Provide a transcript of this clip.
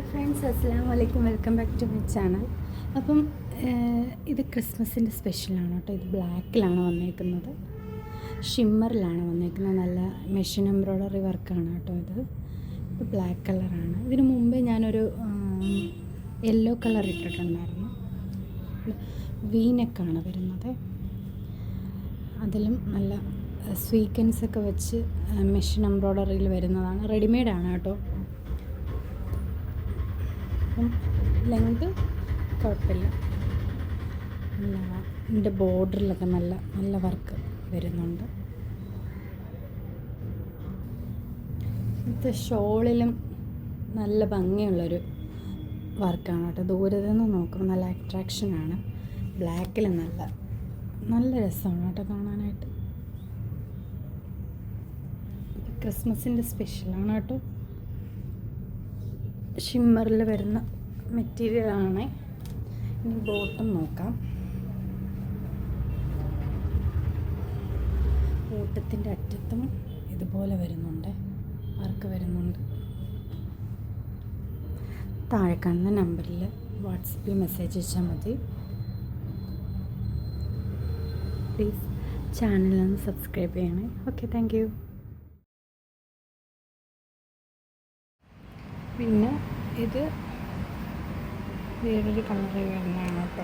Friends, അസ്സലാമു അലൈക്കും. Welcome back to my channel. അപ്പം ഇത് ക്രിസ്മസിൻ്റെ സ്പെഷ്യലാണ് കേട്ടോ. ഇത് ബ്ലാക്കിലാണ് വന്നേക്കുന്നത്, ഷിമ്മറിലാണ് വന്നേക്കുന്നത്. നല്ല മെഷീൻ എംബ്രോയ്ഡറി വർക്കാണ് കേട്ടോ. ഇത് ബ്ലാക്ക് കളറാണ്. ഇതിനു മുമ്പേ ഞാനൊരു യെല്ലോ കളർ ഇട്ടിട്ടുണ്ടായിരുന്നു. വീനെക്കാണ് വരുന്നത്. അതിലും നല്ല സ്വീക്കൻസൊക്കെ വെച്ച് മെഷീൻ എംബ്രോയ്ഡറിയിൽ വരുന്നതാണ്. റെഡിമെയ്ഡാണ് കേട്ടോ. അപ്പം ലെങ്ത് കുഴപ്പമില്ല. ഇതിൻ്റെ ബോർഡറിലൊക്കെ നല്ല വർക്ക് വരുന്നുണ്ട്. ഇത് ഷോളിലും നല്ല ഭംഗിയുള്ളൊരു വർക്കാണ് കേട്ടോ. ദൂരത്തു നിന്ന് നോക്കുമ്പോൾ നല്ല അട്രാക്ഷനാണ്. ബ്ലാക്കിൽ നല്ല രസമാണ് കേട്ടോ കാണാനായിട്ട്. ക്രിസ്മസിൻ്റെ സ്പെഷ്യലാണ് കേട്ടോ. ഷിമ്മറിൽ വരുന്ന മെറ്റീരിയലാണ്. ഇനി ബോട്ടം നോക്കാം. ബോട്ടത്തിൻ്റെ അറ്റത്തും ഇതുപോലെ വരുന്നുണ്ട്, വർക്ക് വരുന്നുണ്ട്. താഴെ കാണുന്ന നമ്പറിൽ വാട്സപ്പിൽ മെസ്സേജ് അയച്ചാൽ മതി. പ്ലീസ് ചാനലൊന്ന് സബ്സ്ക്രൈബ് ചെയ്യണേ. Okay, thank you. പിന്നെ ഇത് വേറൊരു കളറിൽ വരുന്നതാണ് കേട്ടോ.